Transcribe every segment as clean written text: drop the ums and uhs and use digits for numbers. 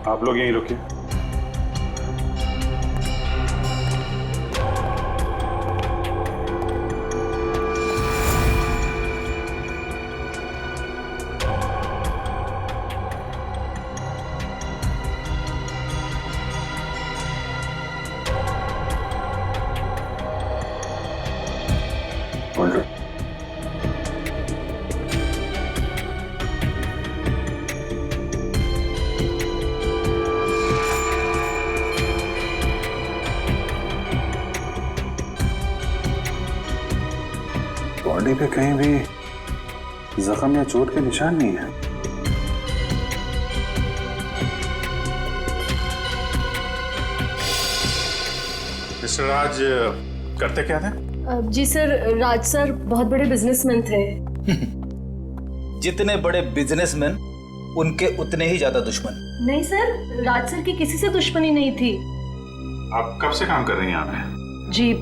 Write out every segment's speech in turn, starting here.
आप लोग यहीं रुकिए। बॉडी पे कहीं भी जख्म या चोट के निशान नहीं है। मिस्टर राज करते क्या थे? जी सर, राज सर बहुत बड़े बिजनेसमैन थे। जितने बड़े बिजनेसमैन उनके उतने ही ज्यादा दुश्मन। नहीं सर, राज सर की किसी से दुश्मनी नहीं थी। आप कब से काम कर रही हैं यहाँ पे? जी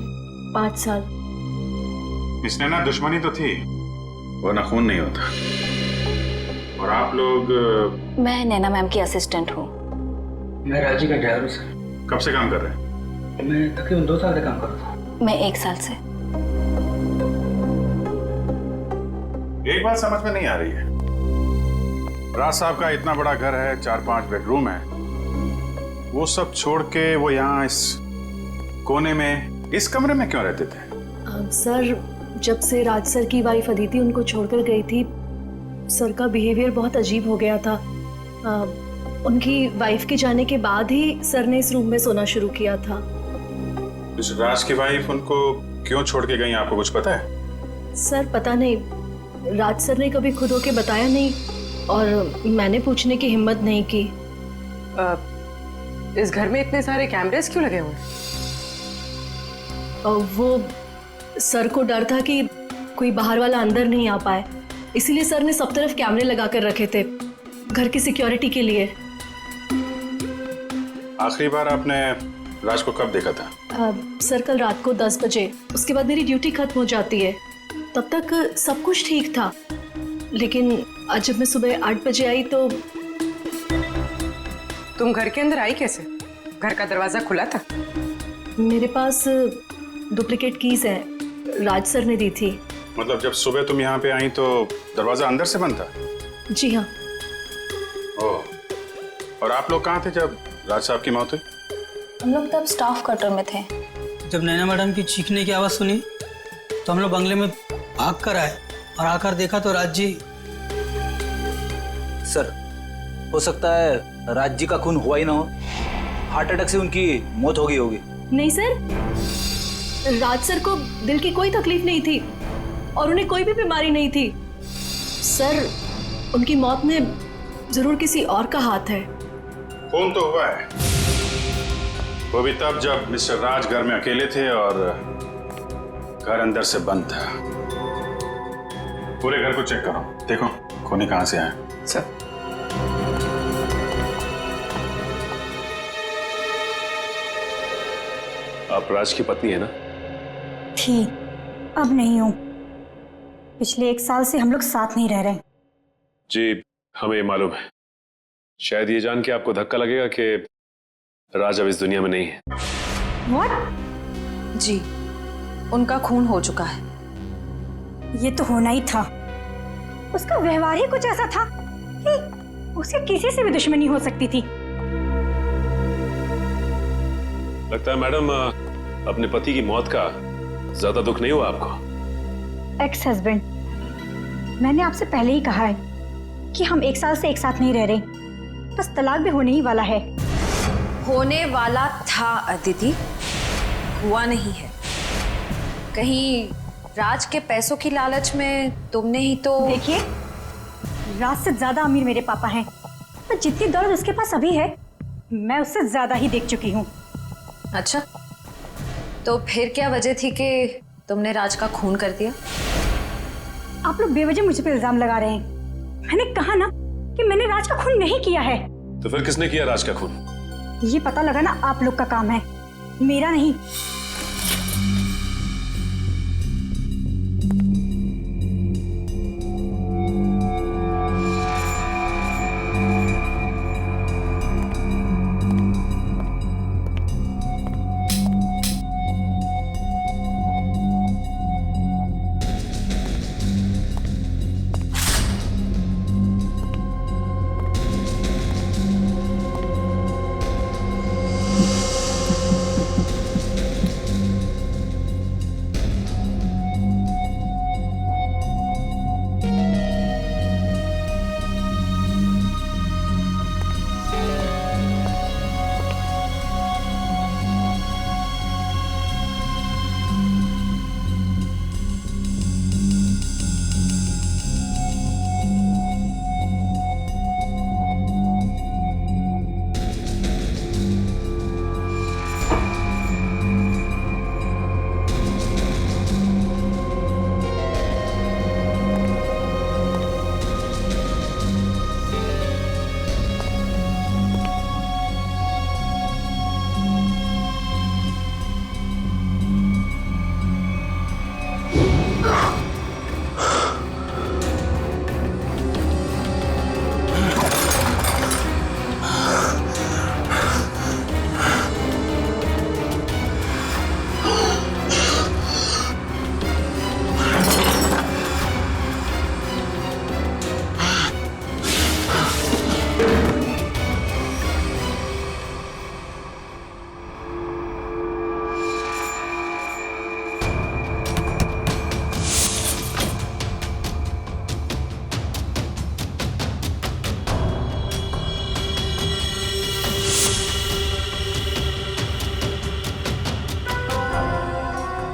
5 साल। इसने ना दुश्मनी तो थी, वो ना खून नहीं होता। और आप लोग? मैं नैना मैम की असिस्टेंट हूँ। मैं राजी का ड्राइवर हूँ सर। कब से काम कर रहे हैं? मैं तकरीबन 2 साल से काम कर रहा था। मैं 1 साल से। एक बात समझ में नहीं आ रही है, राज साहब का इतना बड़ा घर है, 4-5 बेडरूम है, वो सब छोड़ के वो यहाँ इस कोने में, इस कमरे में क्यों रहते थे? सर, जब से राज सर की वाइफ अदिति उनको छोड़कर गई थी, सर का बिहेवियर बहुत अजीब हो गया था। उनकी वाइफ के जाने के बाद ही सर ने इस रूम में सोना शुरू किया था। इस राज की वाइफ उनको क्यों छोड़ के गई, आपको कुछ पता है? सर पता नहीं, राज सर ने कभी खुद होके बताया नहीं और मैंने पूछने की हिम्मत नहीं की। इस घर में इतने सारे कैमरेस क्यों लगे हुए हैं? वो सर को डर था कि कोई बाहर वाला अंदर नहीं आ पाए, इसीलिए सर ने सब तरफ कैमरे लगा कर रखे थे, घर की सिक्योरिटी के लिए। आखिरी बार आपने राज को कब देखा था? सर कल रात को 10 बजे, उसके बाद मेरी ड्यूटी खत्म हो जाती है। तब तक सब कुछ ठीक था, लेकिन आज जब मैं सुबह 8 बजे आई तो। तुम घर के अंदर आई कैसे? घर का दरवाजा खुला था? मेरे पास डुप्लीकेट कीज हैं, राज सर ने दी थी। मतलब जब सुबह तुम यहाँ पे आई तो दरवाजा अंदर से बंद था? जी हाँ। ओह, और आप लोग कहाँ थे जब राज साहब की मौत हुई? हम लोग तब स्टाफ क्वार्टर में थे। जब नैना मैडम की चीखने की आवाज़ सुनी तो हम लोग बंगले में भाग कर आए और आकर देखा तो राज जी। सर, हो सकता है राज जी का खून हुआ ही ना हो, हार्ट अटैक से उनकी मौत हो गई होगी। नहीं सर, राज सर को दिल की कोई तकलीफ नहीं थी और उन्हें कोई भी बीमारी नहीं थी। सर, उनकी मौत में जरूर किसी और का हाथ है। खून तो हुआ है, वो भी तब जब मिस्टर राज घर में अकेले थे और घर अंदर से बंद था। पूरे घर को चेक करो, देखो खून कहां से आए। सर, आप राज की पत्नी है ना? थी, अब नहीं हूं। पिछले 1 साल से हम लोग साथ नहीं रह रहे। जी हमें ये मालूम है। शायद ये जान के आपको धक्का लगेगा कि राज अब इस दुनिया में नहीं है। What? जी, उनका खून हो चुका है। ये तो होना ही था। उसका व्यवहार ही कुछ ऐसा था कि उसे किसी से भी दुश्मनी हो सकती थी। लगता है मैडम अपने पति की मौत का ज्यादा दुख नहीं हुआ आपको? एक्स हस्बैंड, मैंने आपसे पहले ही कहा है कि हम 1 साल से एक साथ नहीं रह रहे, बस तलाक भी होने ही वाला है। होने वाला था अदिति, हुआ नहीं है। कहीं राज के पैसों की लालच में तुमने ही तो। देखिए, राज से ज्यादा अमीर मेरे पापा हैं। तो जितनी दौलत उसके पास अभी है, मैं उससे ज्यादा ही देख चुकी हूँ। अच्छा, तो फिर क्या वजह थी कि तुमने राज का खून कर दिया? आप लोग बेवजह मुझ पे इल्जाम लगा रहे हैं। मैंने कहा ना कि मैंने राज का खून नहीं किया है। तो फिर किसने किया राज का खून? ये पता लगाना आप लोग का काम है, मेरा नहीं।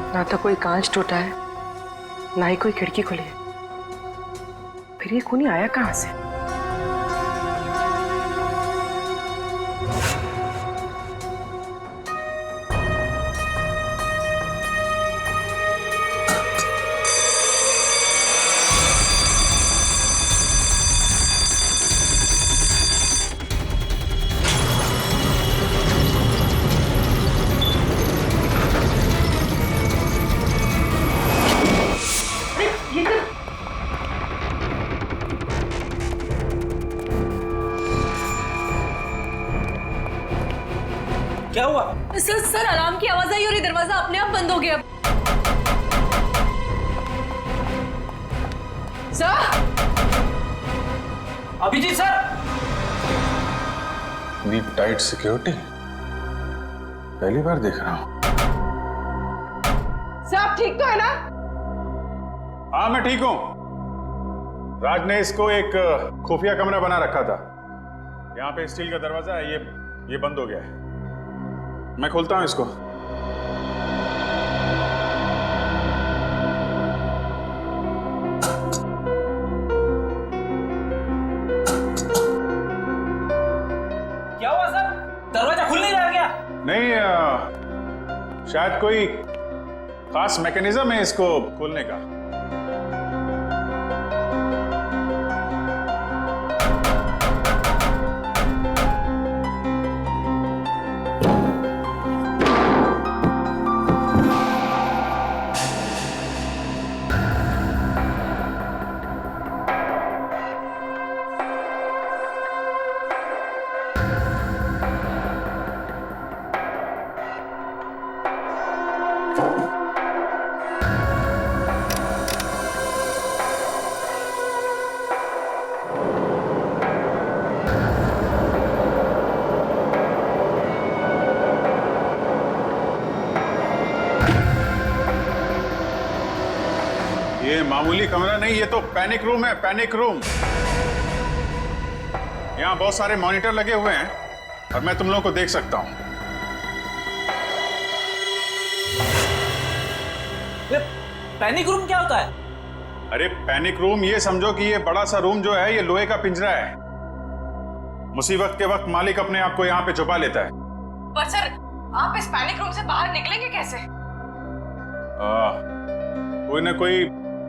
ना तो कोई कांच टूटा है, ना ही कोई खिड़की खुली है। फिर ये खूनी आया कहां से? क्या हुआ? सर अलार्म की आवाज आई और ये दरवाजा अपने आप बंद हो गया। सर! अभिजीत सर! इतनी टाइट सिक्योरिटी पहली बार देख रहा हूं। सब ठीक तो है ना? हाँ, मैं ठीक हूं। राज ने इसको एक खुफिया कमरा बना रखा था। यहाँ पे स्टील का दरवाजा है, ये बंद हो गया है। मैं खोलता हूं इसको। क्या हुआ सर? दरवाजा खुल नहीं रहा क्या? नहीं, शायद कोई खास मैकेनिज्म है इसको खोलने का। ये मामूली कमरा नहीं, ये तो पैनिक रूम है, पैनिक रूम। यहाँ बहुत सारे मॉनिटर लगे हुए हैं और मैं तुम लोगों को देख सकता हूं। पैनिक रूम क्या होता है? अरे पैनिक रूम ये समझो कि ये बड़ा सा रूम जो है ये लोहे का पिंजरा है। मुसीबत के वक्त मालिक अपने आप को यहाँ पे छुपा लेता है। पर सर, आप इस पैनिक रूम से बाहर निकलेंगे कैसे? कोई ना कोई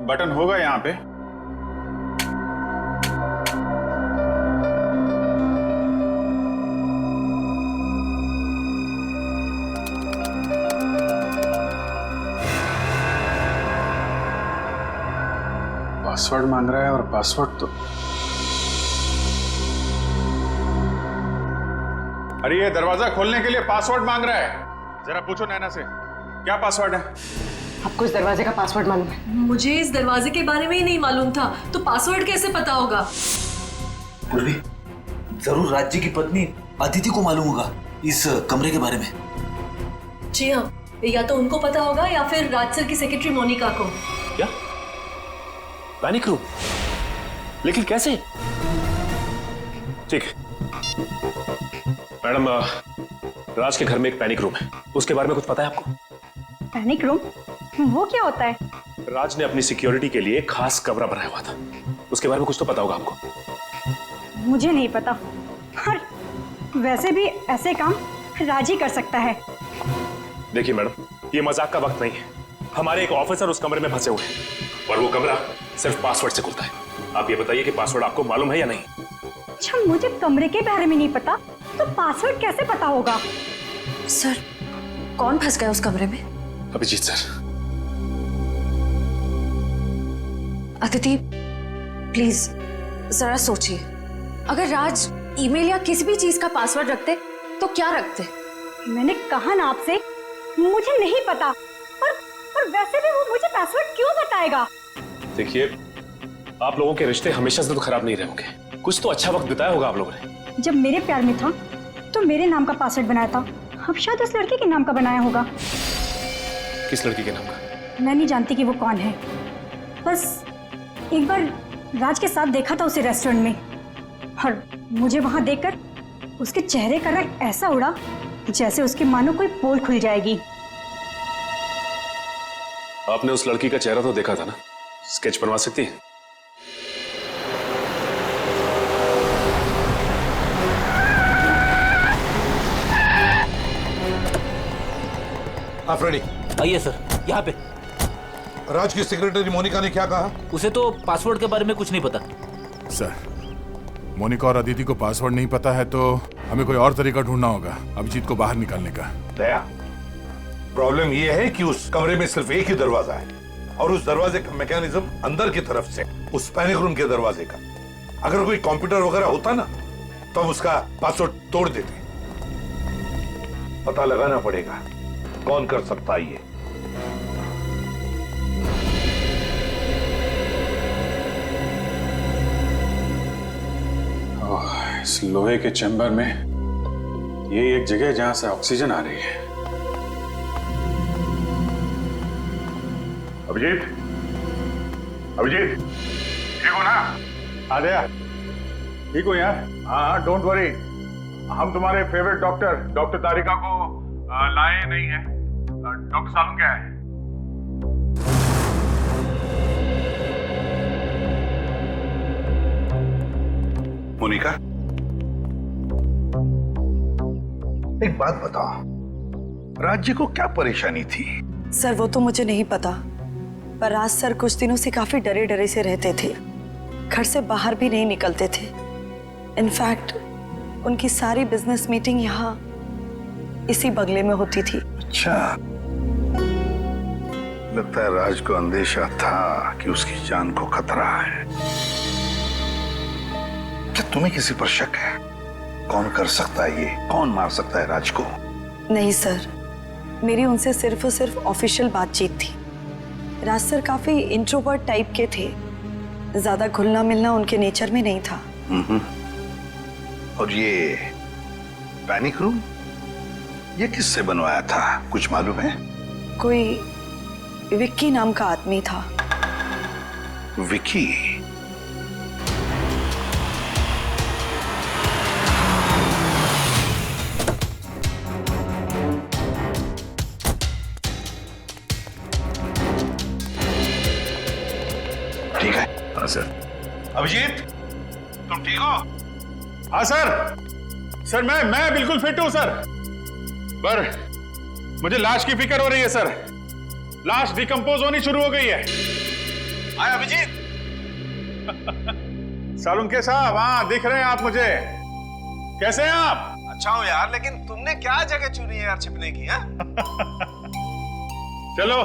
बटन होगा यहाँ पे। पासवर्ड मांग रहा है और पासवर्ड तो अरे ये दरवाजा खोलने के लिए पासवर्ड मांग रहा है। जरा पूछो नैना से क्या पासवर्ड है। आपको इस दरवाजे का पासवर्ड मालूम है? मुझे इस दरवाजे के बारे में ही नहीं मालूम था, तो पासवर्ड कैसे पता होगा? पूर्वी, जरूर राज्य की पत्नी अदिति को मालूम होगा इस कमरे के बारे में। जी हाँ, या तो उनको पता होगा या फिर राज सर की सेक्रेटरी मोनिका को। क्या? Panic room? लेकिन कैसे? ठीक है मैडम, राज के घर में एक पैनिक रूम है, उसके बारे में कुछ पता है आपको? Panic room? वो क्या होता है? राज ने अपनी सिक्योरिटी के लिए खास कमरा बनाया हुआ था, उसके बारे में कुछ तो पता होगा आपको। मुझे नहीं पता। और वैसे भी ऐसे काम राज ही कर सकता है। देखिए मैडम, ये मजाक का वक्त नहीं है। हमारे एक ऑफिसर उस कमरे में फंसे हुए हैं और वो कमरा सिर्फ पासवर्ड से खुलता है। आप ये बताइए कि पासवर्ड आपको मालूम है या नहीं? अच्छा, मुझे कमरे के बारे में नहीं पता, तो पासवर्ड कैसे पता होगा? सर, कौन फंस गया उस कमरे में? अभिजीत सर। अदिति, प्लीज जरा सोचिए, अगर राज ईमेल या किसी भी चीज का पासवर्ड रखते तो क्या रखते? मैंने कहा ना आपसे, मुझे नहीं पता। और वैसे भी वो मुझे पासवर्ड क्यों बताएगा? देखिए, आप लोगों के रिश्ते हमेशा से तो खराब नहीं रहे होंगे, कुछ तो अच्छा वक्त बिताया होगा आप लोगों ने। जब मेरे प्यार में था तो मेरे नाम का पासवर्ड बनाया था, अब शायद उस लड़के के नाम का बनाया होगा। किस लड़की के नाम का? मैं नहीं जानती कि वो कौन है, बस एक बार राज के साथ देखा था उसे रेस्टोरेंट में, और मुझे वहां देखकर उसके चेहरे का रंग ऐसा उड़ा जैसे उसकी मानो कोई पोल खुल जाएगी। आपने उस लड़की का चेहरा तो देखा था ना, स्केच बनवा सकती है? आप रेडी? आइए सर, यहाँ पे। राज की सेक्रेटरी मोनिका ने क्या कहा? उसे तो पासवर्ड के बारे में कुछ नहीं पता। सर, मोनिका और अदिति को पासवर्ड नहीं पता है तो हमें कोई और तरीका ढूंढना होगा अभिजीत को बाहर निकालने का। दया, प्रॉब्लम यह है कि उस कमरे में सिर्फ एक ही दरवाजा है और उस दरवाजे का मैकेनिज्म अंदर की तरफ से, उस पैनिक रूम के दरवाजे का। अगर कोई कंप्यूटर वगैरह होता ना तो हम उसका पासवर्ड तोड़ देते। पता लगाना पड़ेगा कौन कर सकता है ये। इस लोहे के चैम्बर में ये एक जगह जहां से ऑक्सीजन आ रही है। अभिजीत, अभिजीत, ठीक हो ना? आ गया? ठीक हो यार? हाँ, डोंट वरी, हम तुम्हारे फेवरेट डॉक्टर तारिका को लाए नहीं है। डॉक्टर सालम क्या है? मोनिका, एक बात बताओ, राज्य को क्या परेशानी थी? सर, वो तो मुझे नहीं पता, पर राज सर कुछ दिनों से काफी डरे डरे से रहते थे, घर से बाहर भी नहीं निकलते थे। इनफैक्ट उनकी सारी बिजनेस मीटिंग यहाँ इसी बंगले में होती थी। अच्छा, लगता है राज को अंदेशा था कि उसकी जान को खतरा है। क्या तुम्हें किसी पर शक है? कौन कर सकता है ये? कौन मार सकता है राज को? नहीं सर, मेरी उनसे सिर्फ और सिर्फ ऑफिशियल बातचीत थी। राज सर काफी इंट्रोवर्ट टाइप के थे, ज्यादा घुलना मिलना उनके नेचर में नहीं था। और ये पैनिक रूम ये किससे बनवाया था, कुछ मालूम है? कोई विक्की नाम का आदमी था। विक्की? अभिजीत, तुम ठीक हो? हाँ सर, सर मैं बिल्कुल फिट हूं सर, पर मुझे लाश की फिक्र हो रही है सर। लाश डिकम्पोज होनी शुरू हो गई है। आए अभिजीत। सालुंके साहब, हाँ दिख रहे हैं आप मुझे। कैसे हैं आप? अच्छा हूँ यार, लेकिन तुमने क्या जगह चुनी है यार छिपने की? है चलो,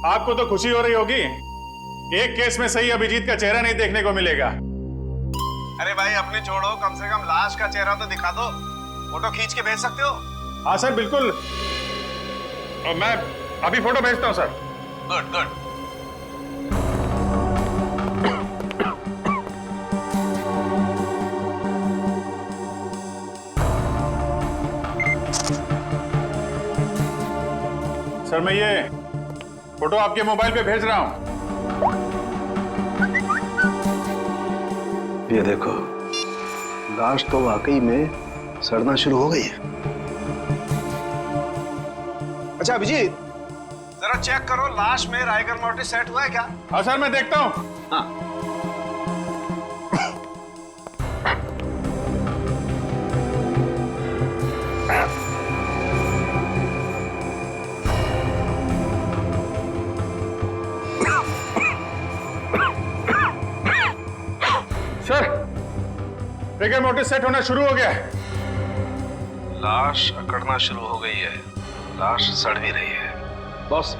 आपको तो खुशी हो रही होगी, एक केस में सही अभिजीत का चेहरा नहीं देखने को मिलेगा। अरे भाई अपने छोड़ो, कम से कम लाश का चेहरा तो दिखा दो, फोटो खींच के भेज सकते हो। हाँ सर बिल्कुल, और मैं अभी फोटो भेजता हूँ सर। Good good. सर मैं ये फोटो आपके मोबाइल पे भेज रहा हूँ। ये देखो, लाश तो वाकई में सड़ना शुरू हो गई है। अच्छा अभिजीत, जरा चेक करो लाश में राइगर मोर्टिस सेट हुआ है क्या? हाँ सर मैं देखता हूँ। हाँ। सर, राइगर मोर्टिस सेट होना शुरू हो गया है। लाश अकड़ना शुरू हो गई है, लाश सड़ भी रही है। बॉस,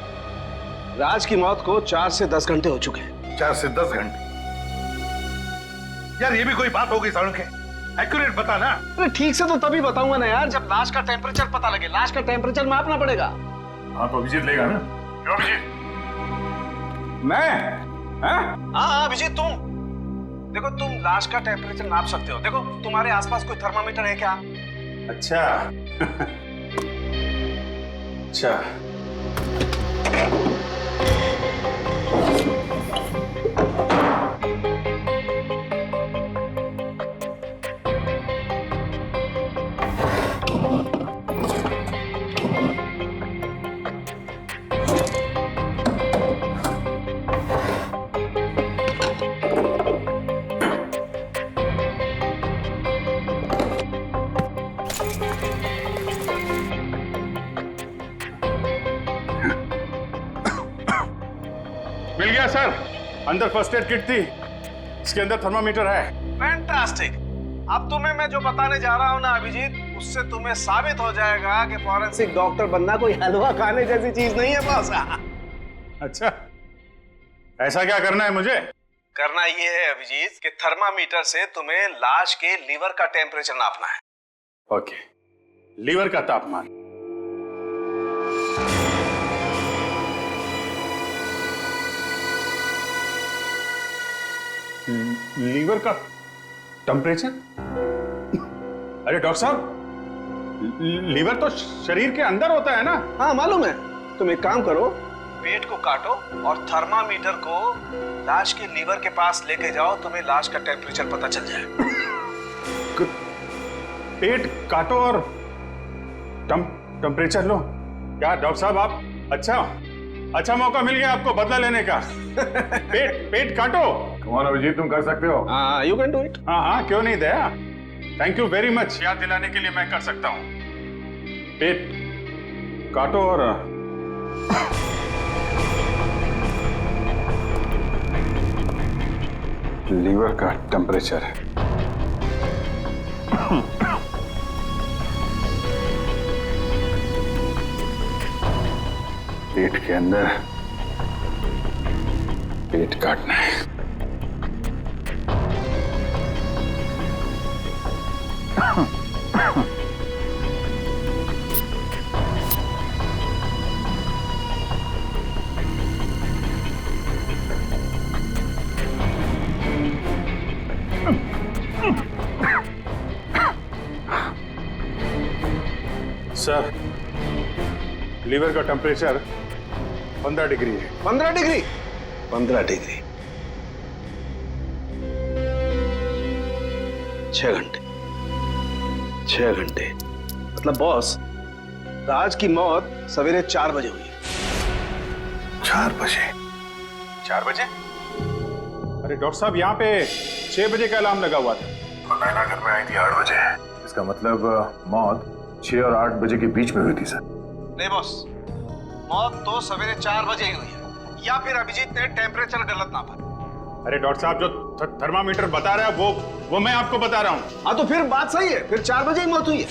राज की मौत को 4 से 10 घंटे हो चुके हैं। 4 से 10 घंटे? यार ये भी कोई बात हो गई सालुंके? एक्यूरेट बता ना। अरे ठीक से तो तभी बताऊंगा ना यार, जब लाश का टेम्परेचर पता लगे। लाश का टेम्परेचर मापना पड़ेगा। हाँ तो अभिजीत लेगा ना? क्यों अभिजीत? मैं? हाँ अभिजीत तुम देखो, तुम लाश का टेम्परेचर नाप सकते हो। देखो तुम्हारे आसपास कोई थर्मामीटर है क्या? अच्छा अच्छा, मिल गया सर। अंदर फर्स्ट एड किट थी, इसके अंदर थर्मामीटर है। फैंटास्टिक। अब तुम्हें मैं जो बताने जा रहा हूं ना अभिजीत, उससे तुम्हें साबित हो जाएगा कि फॉरेंसिक डॉक्टर बनना कोई हलवा खाने जैसी चीज नहीं है बॉस। अच्छा, ऐसा क्या करना है मुझे? करना ये है अभिजीत कि थर्मामीटर से तुम्हें लाश के लीवर का टेम्परेचर नापना है। ओके, लीवर का तापमान। लीवर का टेम्परेचर? अरे डॉक्टर साहब, लीवर तो शरीर के अंदर होता है ना? हाँ मालूम है। तुम एक काम करो, पेट को काटो और थर्मामीटर को लाश के लीवर के पास लेके जाओ, तुम्हें लाश का टेम्परेचर पता चल जाए। पेट काटो और टेम्परेचर लो? क्या डॉक्टर साहब आप अच्छा मौका मिल गया आपको बदला लेने का। पेट काटो। कौन अभिजीत, तुम कर सकते हो। हाँ यू कैन डू इट। हाँ क्यों नहीं दया, थैंक यू वेरी मच। याद दिलाने के लिए मैं कर सकता हूँ। पेट काटो और लीवर का टेम्परेचर। पेट के अंदर पेट काटना है। सर, लीवर का टेम्परेचर 15 डिग्री है। 15 डिग्री? 15 डिग्री 6 घंटे। 6 घंटे मतलब बॉस, राज की मौत सवेरे 4 बजे हुई है। 4 बजे? 4 बजे? अरे डॉक्टर साहब, यहाँ पे 6 बजे का अलार्म लगा हुआ था। और नैना घर में आई थी 8 बजे। इसका मतलब मौत 6 और 8 बजे के बीच में हुई थी सर। नहीं बॉस, मौत तो सवेरे 4 बजे ही हुई है, या फिर अभिजीत ने टेम्परेचर गलत नापा। अरे डॉक्टर साहब, जो थर्मामीटर बता रहा है वो मैं आपको बता रहा हूँ। हाँ तो फिर बात सही है, फिर 4 बजे ही मौत हुई है।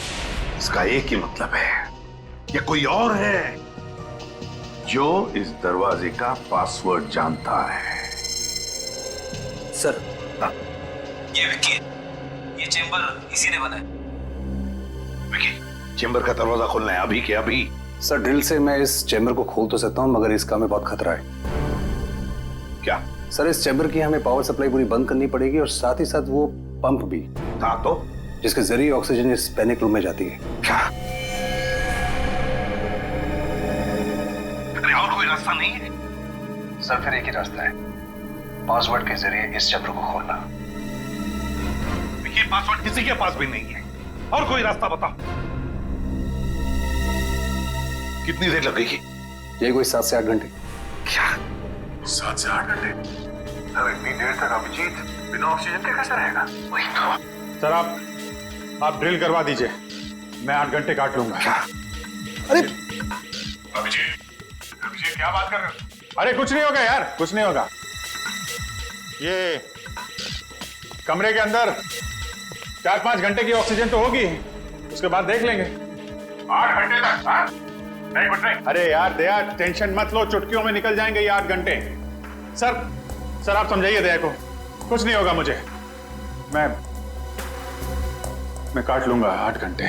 इसका एक ही मतलब है, ये कोई और है जो इस दरवाजे का पासवर्ड जानता है। सर, ये विक्की है, ये चेंबर इसी ने बनाया। विक्की, चेंबर का दरवाजा खोलना है अभी के अभी। सर, ड्रिल से मैं इस चैम्बर को खोल तो सकता हूँ, मगर इस काम में बहुत खतरा है। क्या? सर, इस चैम्बर की हमें पावर सप्लाई पूरी बंद करनी पड़ेगी और साथ ही साथ वो पंप भी। हाँ तो? जिसके जरिए ऑक्सीजन इस पैनिक रूम में जाती है। क्या? अरे और कोई रास्ता नहीं है? सर, फिर एक ही रास्ता है, पासवर्ड के जरिए इस चैम्बर को खोलना। ये पासवर्ड किसी के पास भी नहीं है, और कोई रास्ता बताओ। कितनी देर लगेगी? ये कोई 7 से 8 घंटे। क्या? 7 से 8 घंटे? अब इतनी देर तक अभिजीत बिना ऑक्सीजन के कैसे रहेगा? वही तो। सर, आप ड्रिल करवा दीजिए, मैं 8 घंटे काट लूंगा। अरे अभिजीत क्या बात कर रहे हो? अरे कुछ नहीं होगा यार, कुछ नहीं होगा। ये कमरे के अंदर 4-5 घंटे की ऑक्सीजन तो होगी, उसके बाद देख लेंगे। 8 घंटे तक? हाँ? नहीं, कुछ नहीं। अरे यार दया, टेंशन मत लो, चुटकियों में निकल जाएंगे ये 8 घंटे। सर आप समझाइए दया को, कुछ नहीं होगा मुझे। मैं काट लूंगा 8 घंटे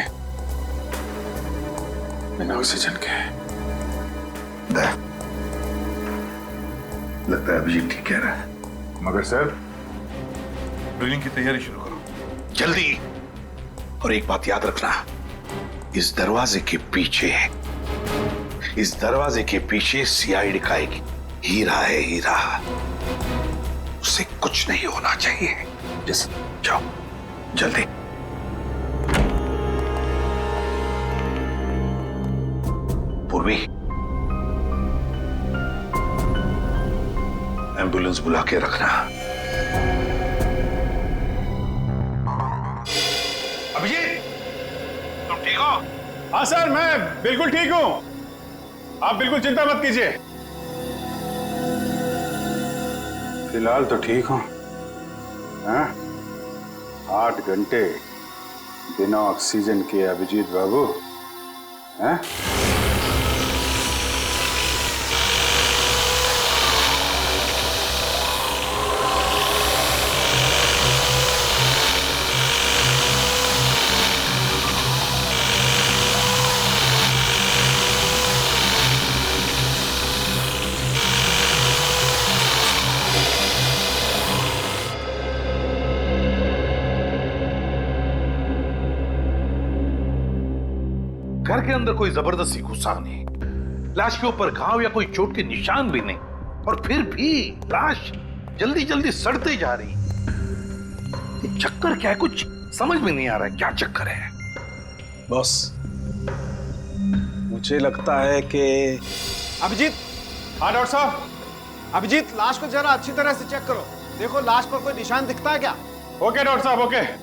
बिना ऑक्सीजन के। लगता है अभिजीत ठीक कह रहा है, मगर सर, ड्रिलिंग की तैयारी शुरू करो जल्दी। और एक बात याद रखना, इस दरवाजे के पीछे सीआईडी का एक हीरा है, हीरा। उसे कुछ नहीं होना चाहिए। जैसे जाओ जल्दी। पूर्वी, एम्बुलेंस बुला के रखना। अभिजीत, तुम ठीक हो? हाँ सर, मैं बिल्कुल ठीक हूं, आप बिल्कुल चिंता मत कीजिए। फिलहाल तो ठीक हूं। हाँ? 8 घंटे बिना ऑक्सीजन के अभिजीत बाबू। हाँ? घर के अंदर कोई जबरदस्ती घुसा नहीं, लाश के ऊपर घाव या कोई चोट के निशान भी नहीं, और फिर भी लाश जल्दी जल्दी सड़ते जा रही। ये चक्कर क्या है? कुछ समझ में नहीं आ रहा है, क्या चक्कर है? बॉस, मुझे लगता है कि अभिजीत। हाँ डॉक्टर साहब। अभिजीत, लाश को जरा अच्छी तरह से चेक करो, देखो लाश पर कोई निशान दिखता है क्या? ओके डॉक्टर साहब, ओके।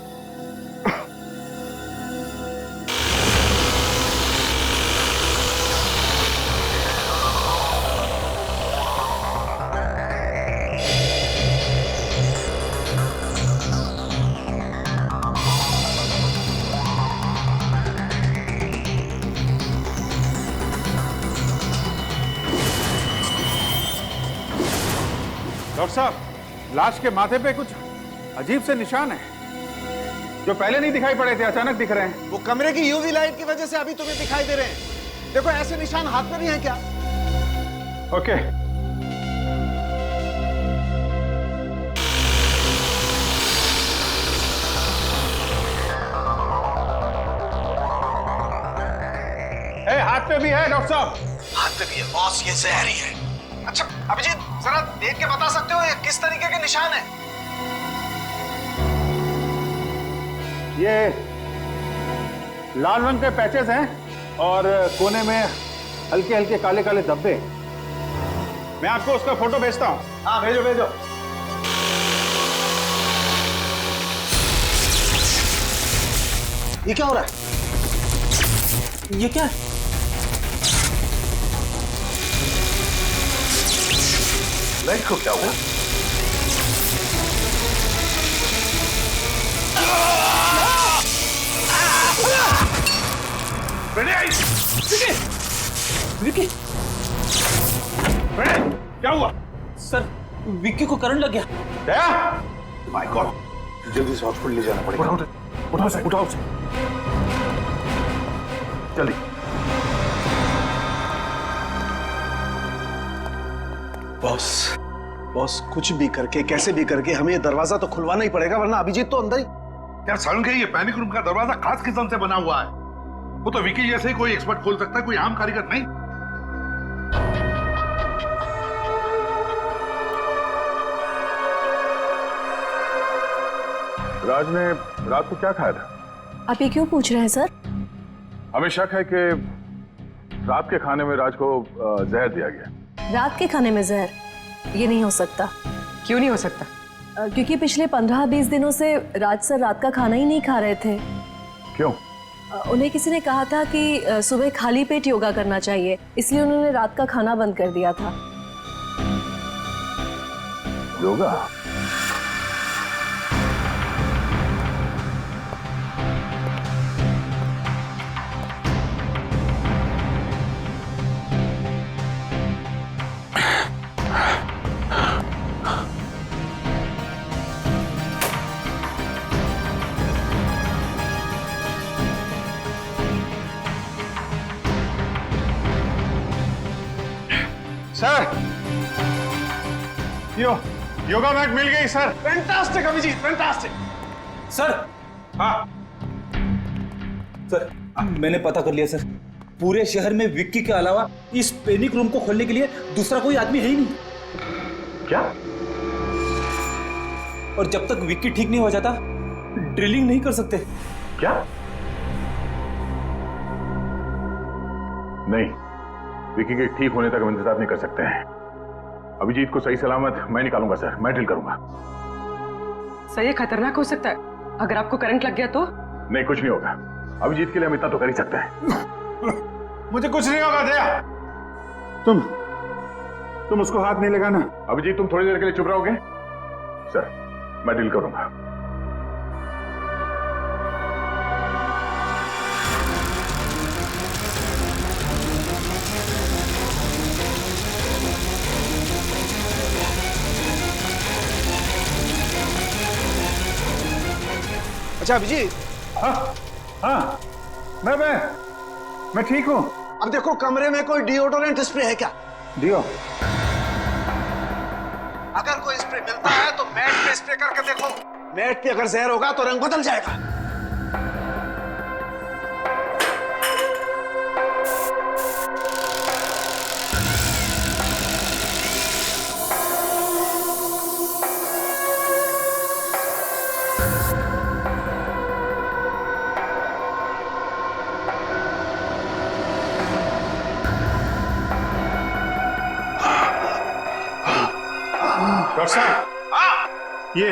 डॉक्टर साहब, लाश के माथे पे कुछ अजीब से निशान है, जो पहले नहीं दिखाई पड़े थे, अचानक दिख रहे हैं। वो कमरे की यूवी लाइट की वजह से अभी तुम्हें दिखाई दे रहे हैं। देखो ऐसे निशान हाथ में भी हैं क्या? ओके। हाथ पे भी है डॉक्टर साहब। हाथ पे भी है बॉस, ये जहरी है। अच्छा अभिजीत, जरा देख के बता सकते हो ये किस तरीके के निशान है? ये लाल रंग के पैचेस हैं और कोने में हल्के हल्के काले काले धब्बे। मैं आपको उसका फोटो भेजता हूं। हाँ भेजो भेजो। ये क्या हो रहा है? ये क्या है? लाइट को क्या हुआ? विक्की, क्या हुआ? सर विक्की को करंट लग गया। माय गॉड, जल्दी से हॉस्पिटल ले जाना पड़ेगा। उठाओ उसे। जल्दी। बॉस कुछ भी करके कैसे भी करके हमें ये दरवाजा तो खुलवाना ही पड़ेगा, वरना अभिजीत तो अंदर ही। यार सारुण के ये पैनिक रूम का दरवाजा खास किस्म से बना हुआ है। वो तो विकी जैसे ही कोई एक्सपर्ट खोल सकता है, कोई आम कारीगर नहीं। राज ने रात को क्या खाया था? आप ये क्यों पूछ रहे हैं सर? हमें शक है कि रात के खाने में राज को जहर दिया गया। रात के खाने में जहर? ये नहीं हो सकता। क्यों नहीं हो सकता? क्योंकि पिछले 15-20 दिनों से राज सर रात का खाना ही नहीं खा रहे थे। क्यों? उन्हें किसी ने कहा था कि सुबह खाली पेट योगा करना चाहिए, इसलिए उन्होंने रात का खाना बंद कर दिया था। योगा? सर, योगा मैट मिल गई sir. Fantastic Abhijit, fantastic. Sir, हाँ सर मैंने पता कर लिया सर। पूरे शहर में विक्की के अलावा इस पैनिक रूम को खोलने के लिए दूसरा कोई आदमी है ही नहीं। क्या? और जब तक विक्की ठीक नहीं हो जाता ड्रिलिंग नहीं कर सकते। क्या? नहीं, विकी के ठीक होने तक हम इंतजार नहीं कर सकते हैं। अभिजीत को सही सलामत मैं निकालूंगा सर, मैं ड्रिल करूंगा। सर ये खतरनाक हो सकता है, अगर आपको करंट लग गया तो? नहीं, कुछ नहीं होगा। अभिजीत के लिए हम इतना तो कर ही सकते हैं। मुझे कुछ नहीं होगा दया। तुम उसको हाथ नहीं लगाना। अभिजीत तुम थोड़ी देर के लिए चुप रहोगे? सर मैं ड्रिल करूंगा। अच्छा अभिजीत। हाँ, मैं ठीक हूँ। अब देखो कमरे में कोई डिओडोरेंट स्प्रे है क्या? डियो? अगर कोई स्प्रे मिलता है तो मैट पे स्प्रे करके देखो। मैट पे अगर जहर होगा तो रंग बदल जाएगा। डॉक्टर साहब, ये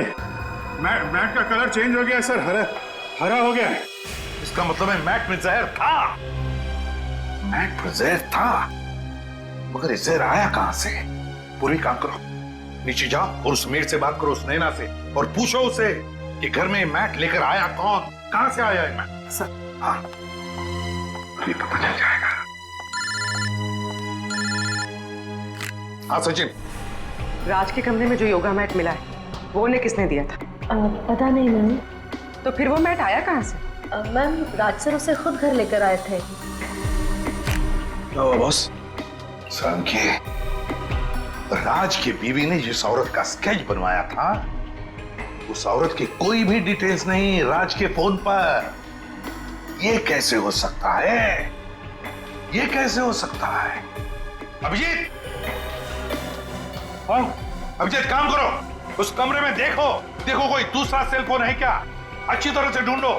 मैट का कलर चेंज हो गया सर, हरा हो गया है। इसका मतलब है मैट में जहर था। मैट में जहर था, मगर ये जहर आया कहां से? पूरी काम करो, नीचे जाओ और उस मेड से बात करो, उस नैना से, और पूछो उसे कि घर में मैट लेकर आया कौन, कहां से आया है मैट। सर हाँ, ये पता चल जाएगा। हाँ सचिन, राज के कमरे में जो योगा मैट मिला है वो उन्हें किसने दिया था? पता नहीं मैम। तो फिर वो मैट आया कहाँ से? मैम राज सर उसे खुद घर लेकर आए थे। क्या हुआ बॉस? संख्य, राज की बीवी ने जिस औरत का स्केच बनवाया था उस औरत की कोई भी डिटेल्स नहीं राज के फोन पर। ये कैसे हो सकता है? ये कैसे हो सकता है? अभिजीत, हाँ अभिजीत काम करो, उस कमरे में देखो कोई दूसरा सेल फोन है क्या, अच्छी तरह से ढूंढो।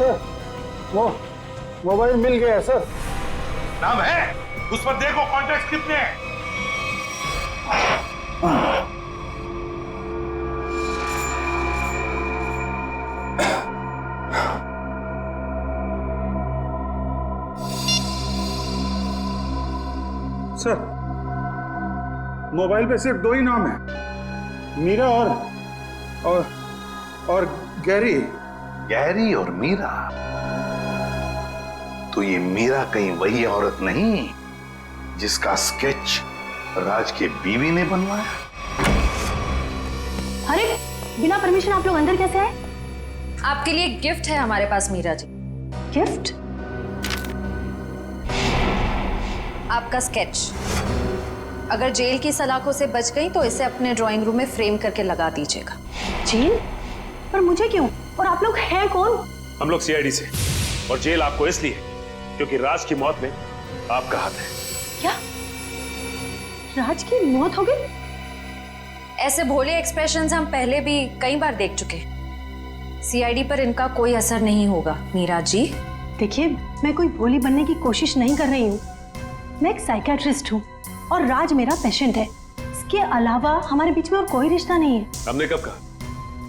सर वो मोबाइल मिल गया सर। नाम है उस पर, देखो कॉन्टैक्ट कितने हैं। सर मोबाइल पे सिर्फ 2 ही नाम है, मीरा और गैरी। गैरी और मीरा? तो ये मीरा कहीं वही औरत नहीं जिसका स्केच राज के बीवी ने बनवाया? अरे बिना परमिशन आप लोग अंदर कैसे आए? आपके लिए गिफ्ट है हमारे पास मीरा जी। गिफ्ट? आपका स्केच। अगर जेल की सलाखों से बच गई तो इसे अपने ड्राइंग रूम में फ्रेम करके लगा दीजिएगा। जेल? पर मुझे क्यों? और आप लोग हैं कौन? हम लोग सीआईडी से, और जेल आपको इसलिए क्योंकि राज की मौत में आपका हाथ है। क्या राज की मौत हो गई? ऐसे भोले एक्सप्रेशंस हम पहले भी कई बार देख चुके हैं। सीआईडी पर इनका कोई असर नहीं होगा मीरा जी। देखिए, मैं कोई भोली बनने की कोशिश नहीं कर रही हूँ। मैं एक साइकियाट्रिस्ट हूँ और राज मेरा पेशेंट है। इसके अलावा हमारे बीच में और कोई रिश्ता नहीं है। हमने कब कहा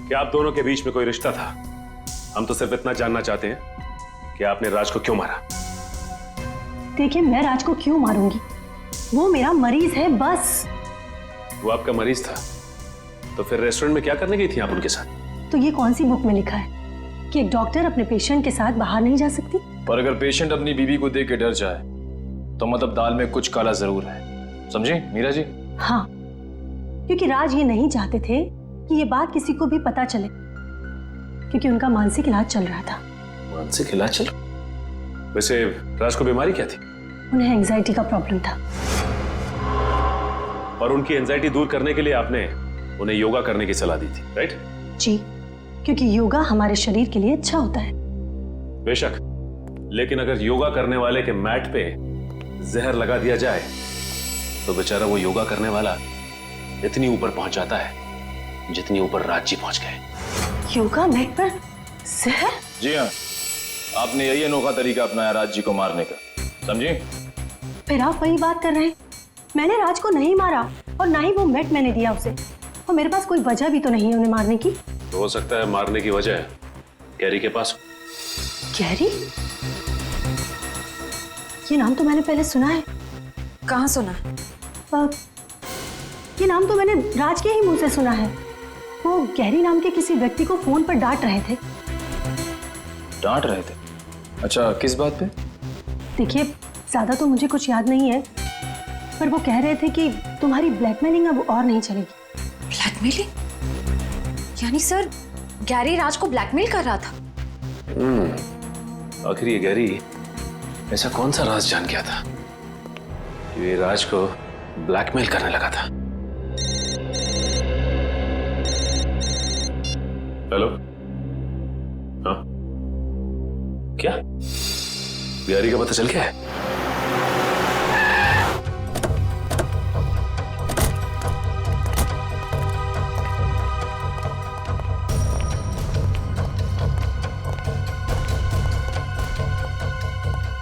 कि आप दोनों के बीच में कोई रिश्ता था? हम तो सिर्फ इतना जानना चाहते हैं कि आपने राज को क्यों मारा। देखिए, मैं राज को क्यों मारूंगी? वो मेरा मरीज है, बस। वो आपका मरीज था तो फिर रेस्टोरेंट में क्या करने गई थी आप उनके साथ? तो ये कौन सी बुक में लिखा है कि एक डॉक्टर अपने पेशेंट के साथ बाहर नहीं जा सकती? पर अगर पेशेंट अपनी बीवी को देख के डर जाए तो मतलब दाल में कुछ काला जरूर है, समझे मीरा जी? हाँ, क्योंकि राज ये नहीं चाहते थे कि ये बात किसी को भी पता चले, क्योंकि उनका मानसिक इलाज चल रहा था। मानसिक इलाज चल? वैसे राज को बीमारी क्या थी? उन्हें एंजाइटी का प्रॉब्लम था। और उनकी एंजाइटी दूर करने के लिए आपने उन्हें योगा करने की सलाह दी थी, राइट? जी, क्योंकि योगा हमारे शरीर के लिए अच्छा होता है। बेशक, लेकिन अगर योगा करने वाले के मैट पे जहर लगा दिया जाए तो बेचारा वो योगा करने वाला इतनी ऊपर पहुंच जाता है जितनी ऊपर राज जी पहुंच गए। योगा मैट पर जहर? जी हाँ, आपने यही अनोखा तरीका अपनाया राज जी को मारने का, समझे? फिर आप वही बात कर रहे हैं। मैंने राज को नहीं मारा और ना ही वो मैट मैंने दिया उसे, और मेरे पास कोई वजह भी तो नहीं है उन्हें मारने की। तो हो सकता है मारने की वजह गैरी के पास। गैरी? ये नाम तो मैंने पहले सुना है। कहाँ सुना? ये नाम तो मैंने राज के ही मुंह से सुना है। वो गैरी नाम के किसी व्यक्ति को फोन पर डांट रहे थे। डांट रहे थे? अच्छा, किस बात पे? देखिए, ज्यादा तो मुझे कुछ याद नहीं है, पर वो कह रहे थे कि तुम्हारी ब्लैकमेलिंग अब और नहीं चलेगी। ब्लैकमेलिंग? यानी सर गैरी राज को ब्लैकमेल कर रहा था? आखिर ये गैरी ऐसा कौन सा राज जान गया था कि ये राज को ब्लैकमेल करने लगा था? हेलो? हाँ, क्या गैरी का पता चल गया है?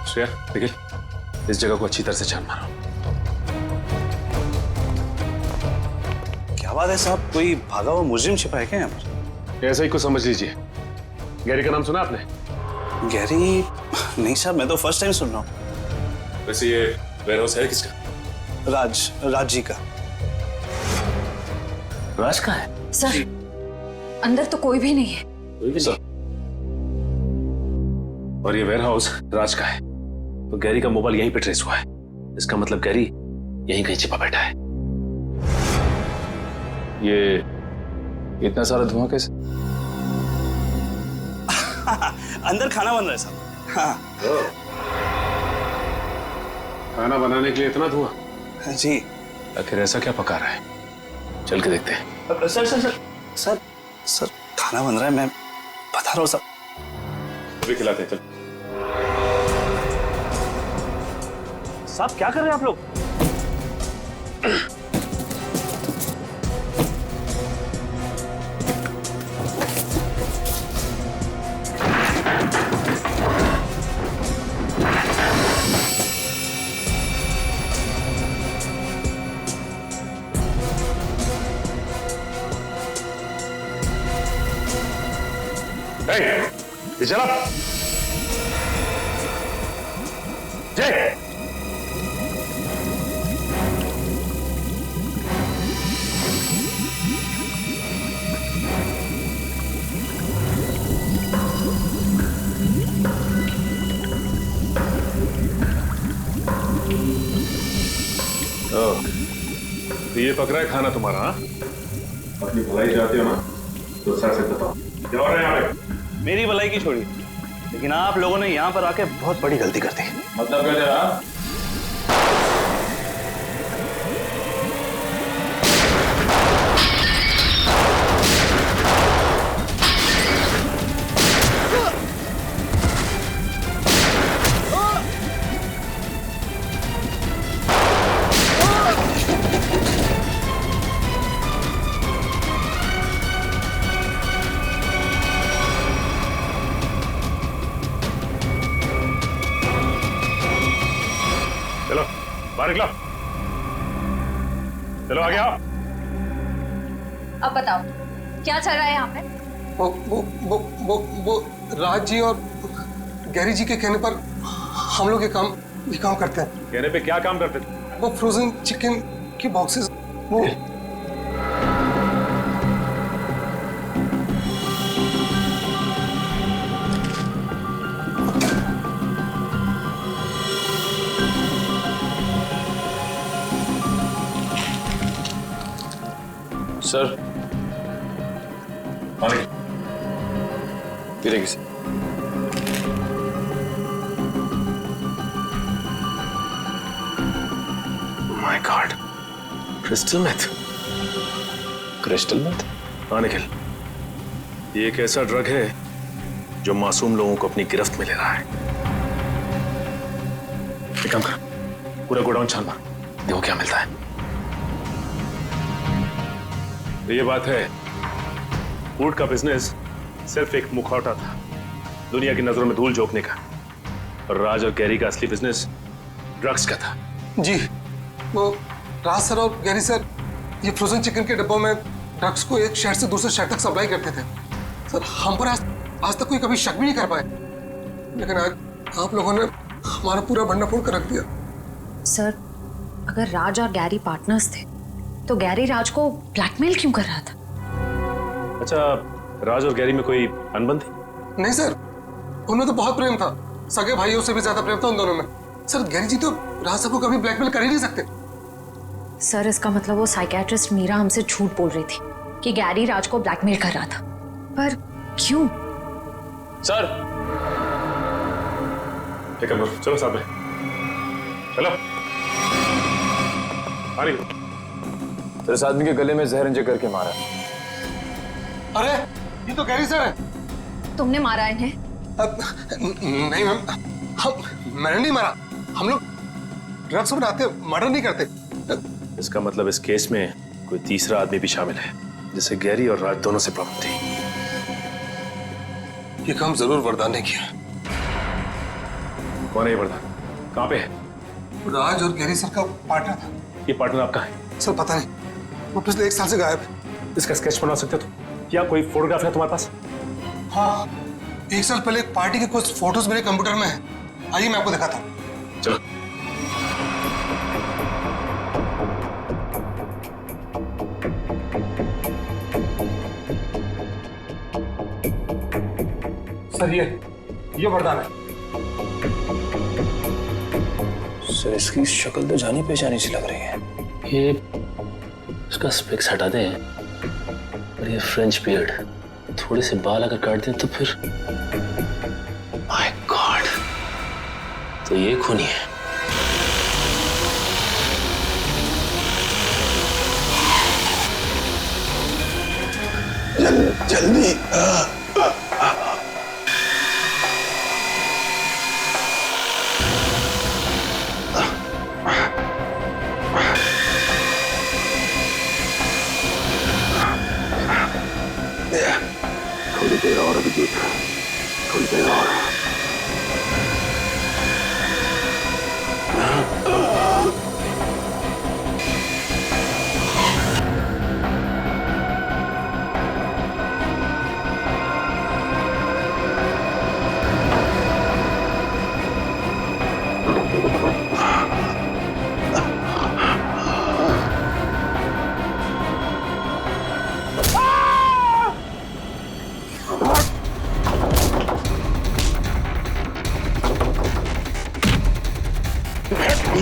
श्रेया, निखिल, इस जगह को अच्छी तरह से छान मारो। क्या बात है साहब, कोई भागा हुआ मुजरिम छिपा है क्या यहाँ पर? ऐसा ही कुछ समझ लीजिए। गैरी का नाम सुना आपने? गैरी? नहीं साहब, मैं तो फर्स्ट टाइम सुन रहा हूँ। वैसे ये वेयरहाउस है किसका? राज जी का। राज का है? सर, अंदर तो कोई भी नहीं है। कोई भी नहीं? और ये वेयरहाउस राज का है, तो गैरी का मोबाइल यहीं पे ट्रेस हुआ है। इसका मतलब गैरी यहीं कहीं छिपा बैठा है। ये इतना सारा धुआं कैसे? अंदर खाना बन रहा है साहब। हाँ। खाना बनाने के लिए इतना धुआं? जी। आखिर ऐसा क्या पका रहा है? चल के देखते हैं। Sir sir sir sir sir खाना बन रहा है, मैं बता रहा हूँ सब। अभी खिलाते हैं, चल। साहब क्या कर रहे हैं आप लोग? ये चला जय। तो ये पक रहा है खाना तुम्हारा? हाँ, अपनी भलाई चाहते हो ना तो सर से बताओ क्या हो रहा है यहाँ पे? मेरी भलाई की छोड़ी, लेकिन आप लोगों ने यहाँ पर आके बहुत बड़ी गलती कर दी। मतलब क्या तेरा? चलो बाहर निकलो, चलो आगे आओ। अब बताओ क्या चल रहा है यहाँ पे? वो राज जी और गैरी जी के कहने पर हम लोग ये काम करते हैं। कहने पे क्या काम करते थे? वो फ्रोजन चिकन की बॉक्सेस वो सर गिरेगी sir. My God, crystal meth. Crystal meth? हाँ निखिल, ये एक ऐसा ड्रग है जो मासूम लोगों को अपनी गिरफ्त में ले रहा है। एक काम कर, पूरा गोडाउन छान मार, देखो क्या मिलता है। तो ये बात है, फूड का बिजनेस सिर्फ एक मुखौटा था दुनिया की नजरों में धूल झोंकने का, और राज और गैरी का असली बिजनेस ड्रग्स का था। जी, वो राज सर और गैरी सर ये फ्रोजन चिकन के डिब्बों में ड्रग्स को एक शहर से दूसरे शहर तक सप्लाई करते थे। सर हम पर आज तक कोई कभी शक भी नहीं कर पाए, लेकिन आज आप लोगों ने हमारा पूरा भंडा फोड़ कर रख दिया। सर अगर राज और गैरी पार्टनर्स थे तो गैरी राज को ब्लैकमेल क्यों कर रहा था? अच्छा, राज और गैरी में कोई अनबन थी? नहीं सर, उनमें तो बहुत प्रेम था, सगे भाइयों से भी ज्यादा प्रेम था उन दोनों में। सर गैरी जी तो राज साहब को कभी ब्लैकमेल कर ही नहीं सकते। सर इसका मतलब वो साइकियाट्रिस्ट मीरा हमसे झूठ बोल रही थी कि गैरी राज को ब्लैकमेल कर रहा था, पर क्यों? सर एक काम करो, चलो साथ में चलो। अरे तो इस आदमी के गले में जहर इंजेक्ट करके मारा। अरे ये तो गैरी सर है। तुमने मारा इन्हें? नहीं मैम, मैंने नहीं मारा, हम लोग ड्रग्स बनाते, मर्डर नहीं करते। इसका मतलब इस केस में कोई तीसरा आदमी भी शामिल है जिसे गैरी और राज दोनों से प्रॉब्लम थी। ये काम जरूर वरदान ने किया। कौन है ये वरदान? कहाँ पे है? राज और गैरी सर का पार्टनर था। ये पार्टनर आपका है? सर पता नहीं, वो पिछले 1 साल से गायब है। इसका स्केच बना सकते हो? क्या कोई फोटोग्राफ है तुम्हारे पास? हाँ, 1 साल पहले एक पार्टी के कुछ फोटोज मेरे कंप्यूटर में है, आइए मैं आपको दिखाता हूँ। चलो। सर ये वरदान है। सर इसकी शक्ल तो जानी पहचानी सी लग रही है। ये इसका स्पेक्स हटा दें और ये फ्रेंच बियर्ड, थोड़े से बाल अगर काट दें तो फिर माय गॉड, तो ये खूनी है। जल्दी थोड़ी देर और अभिजीत, थोड़ी देर और।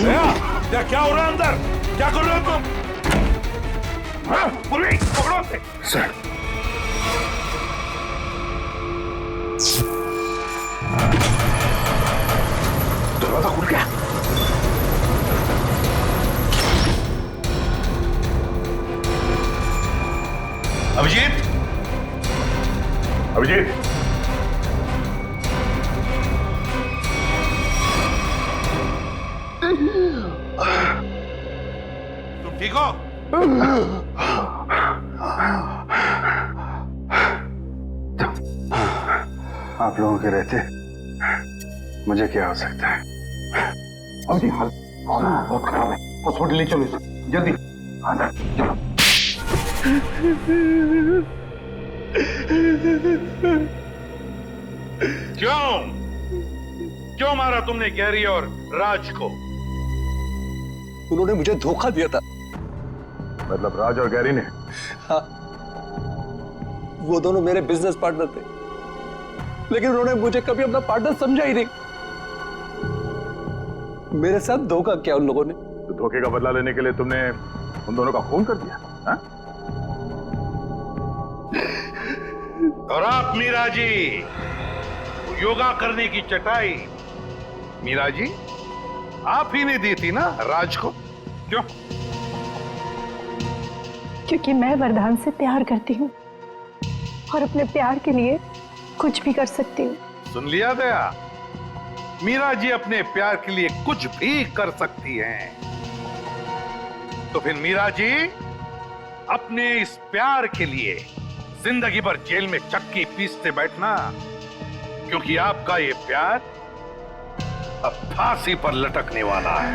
क्या हो रहा है अंदर? क्या कर रहे हो तुम? हाँ, पुलिस पकड़ो उसे। सर दरवाजा खुल गया। अभिजीत, अभिजीत, तुम ठीक हो? आप लोगों के रहते मुझे क्या हो सकता है? अभिजीत हालत बहुत खराब है, हॉस्पिटल ले चलो इसे, जल्दी। हाँ सर, चलो। क्यों मारा तुमने गैरी और राज को? उन्होंने मुझे धोखा दिया था। मतलब राज और गैरी ने? हाँ, वो दोनों मेरे बिजनेस पार्टनर थे, लेकिन उन्होंने मुझे कभी अपना पार्टनर समझा ही नहीं। मेरे साथ धोखा किया उन लोगों ने। तो धोखे का बदला लेने के लिए तुमने उन दोनों का खून कर दिया? हा? और आप मीरा जी, योगा करने की चटाई मीरा जी आप ही ने दी थी ना राज को? क्यों? क्योंकि मैं वरदान से प्यार करती हूँ और अपने प्यार के लिए कुछ भी कर सकती हूँ। सुन लिया गया? मीरा जी अपने प्यार के लिए कुछ भी कर सकती हैं। तो फिर मीरा जी अपने इस प्यार के लिए जिंदगी भर जेल में चक्की पीसते बैठना, क्योंकि आपका ये प्यार अब फांसी पर लटकने वाला है।